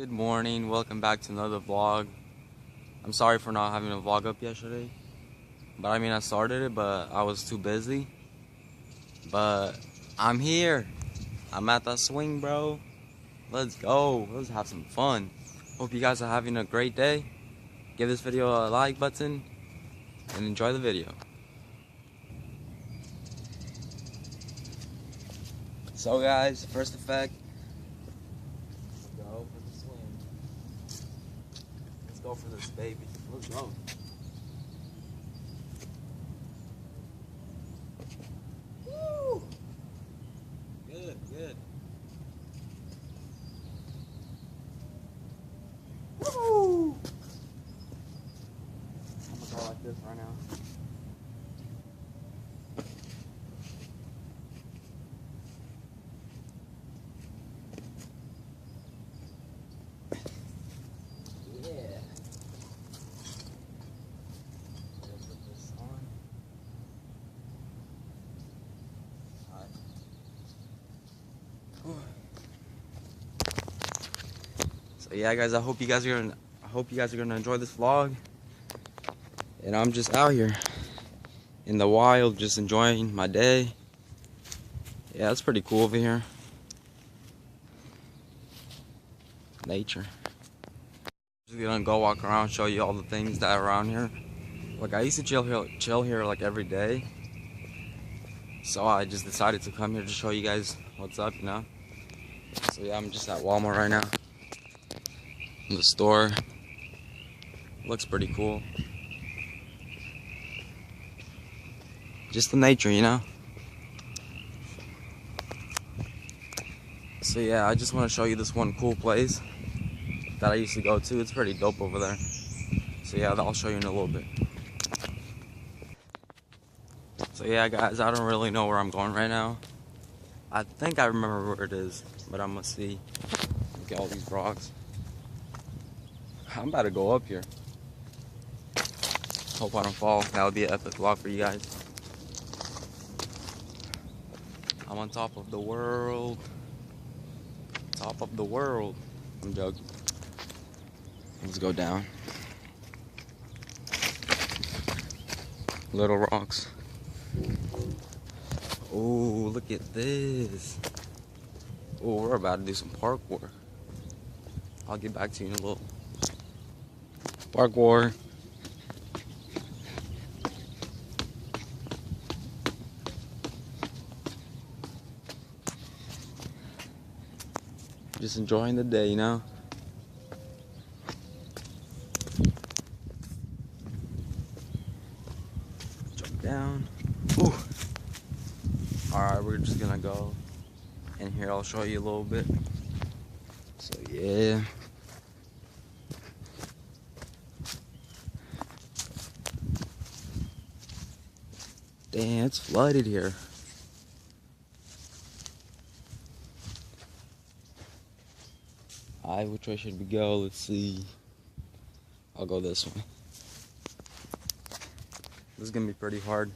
Good morning, welcome back to another vlog. I'm sorry for not having a vlog up yesterday. But I started it, but I was too busy. But I'm here. I'm at the swing, bro. Let's go. Let's have some fun. Hope you guys are having a great day. Give this video a like button and enjoy the video. So guys, first effect. Let's go for the swing. Let's go for this baby. Let's go. Woo! Good, good. Woo! I'm gonna go like this right now. Yeah. Put this on. Alright. So yeah, guys, I hope you guys are gonna enjoy this vlog. And I'm just out here in the wild, just enjoying my day. Yeah, it's pretty cool over here. Nature. Just gonna go walk around, show you all the things that are around here. Like I used to chill here like every day. So I just decided to come here to show you guys what's up, you know. So yeah, I'm just at Walmart right now. In the store. Looks pretty cool. Just the nature, you know. So yeah, I just want to show you this one cool place that I used to go to. It's pretty dope over there. So yeah, I'll show you in a little bit. So yeah, guys, I don't really know where I'm going right now. I think I remember where it is, but I'm gonna see. Look at all these rocks. I'm about to go up here. Hope I don't fall. That would be an epic vlog for you guys. I'm on top of the world. Top of the world. I'm joking. Let's go down. Little rocks. Oh, look at this. Oh, we're about to do some parkour. I'll get back to you in a little. Parkour. Just enjoying the day, you know? Jump down. Ooh. Alright, we're just gonna go in here. I'll show you a little bit. So, yeah. Damn, it's flooded here. Alright, which way should we go? Let's see. I'll go this way. This is gonna be pretty hard.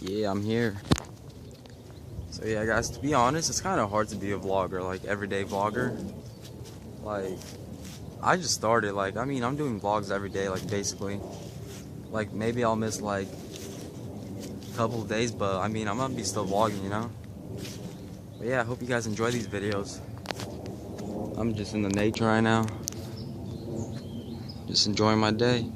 Yeah, I'm here. So yeah, guys, to be honest, it's kind of hard to be a vlogger, like everyday vlogger. Like, I just started, like, I'm doing vlogs every day, like, basically. Like, maybe I'll miss, like, a couple of days, but, I'm gonna be still vlogging, you know? But yeah, I hope you guys enjoy these videos. I'm just in the nature right now. Just enjoying my day.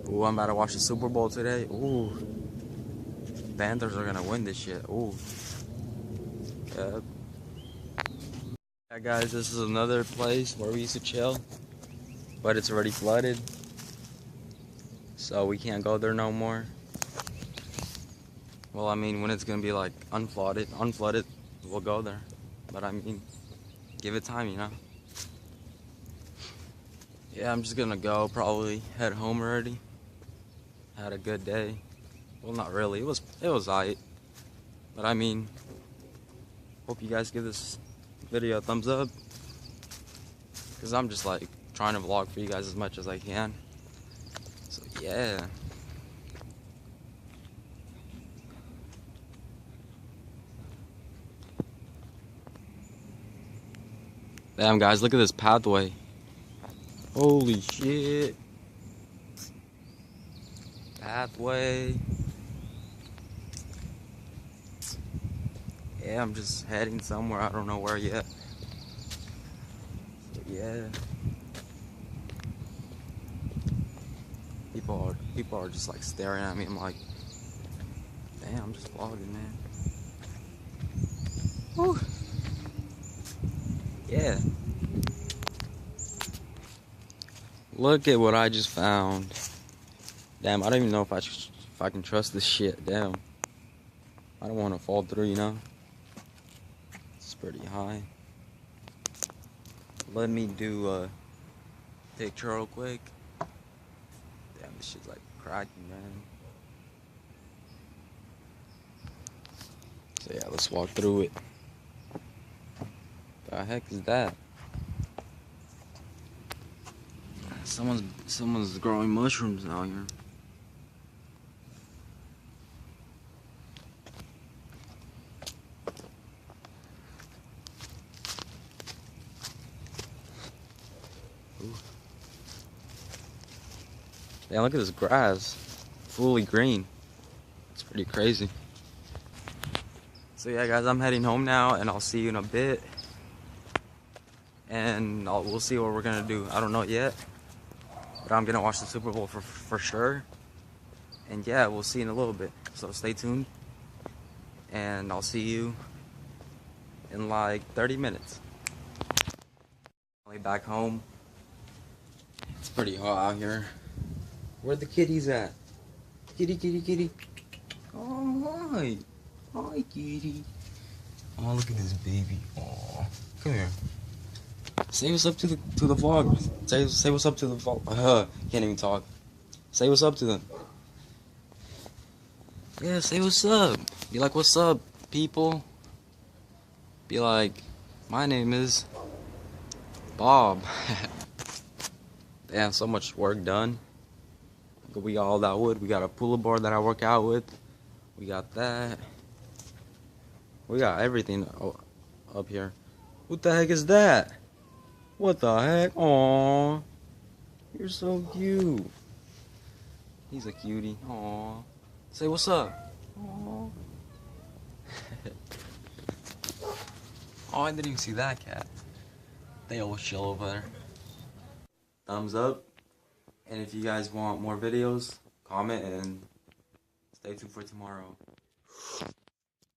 Ooh, I'm about to watch the Super Bowl today. Ooh. Panthers are gonna win this shit. Ooh. Yeah. Yeah, guys, this is another place where we used to chill, but it's already flooded, so we can't go there no more. Well, when it's gonna be like unflooded, we'll go there. But give it time, you know. Yeah, I'm just gonna go, probably head home already. Had a good day. Well, not really. It was alright. But I mean, hope you guys give this video a thumbs up. Cause I'm just like trying to vlog for you guys as much as I can. So yeah. Damn guys, look at this pathway. Holy shit. Pathway. Yeah, I'm just heading somewhere. I don't know where yet. So, yeah. People are just like staring at me. I'm like, damn, I'm just vlogging, man. Whew. Yeah. Look at what I just found. Damn, I don't even know if I can trust this shit. Damn. I don't want to fall through, you know. It's pretty high. Let me do a picture real quick. Damn, this shit's like cracking, man. So yeah, let's walk through it. The heck is that? Someone's growing mushrooms out here. Ooh. Yeah, look at this grass. Fully green. It's pretty crazy. So yeah guys, I'm heading home now and I'll see you in a bit. And we'll see what we're gonna do. I don't know yet. But I'm gonna watch the Super Bowl for sure. And yeah, we'll see in a little bit. So stay tuned. And I'll see you in like 30 minutes. Back home. It's pretty hot out here. Where the kitties at? Kitty, kitty, kitty. Oh, hi. Hi, kitty. Oh, look at this baby. Oh, come here. Say what's up to the vlog. Say what's up to the vlog. Can't even talk. Say what's up to them. Yeah, say what's up. Be like, what's up, people? Be like, my name is Bob. Damn, so much work done. We got all that wood. We got a pull board that I work out with. We got that. We got everything up here. What the heck is that? What the heck? Aww. You're so cute. He's a cutie. Aww. Say what's up. Aww. Oh, I didn't even see that cat. They always chill over there. Thumbs up. And if you guys want more videos, comment and stay tuned for tomorrow.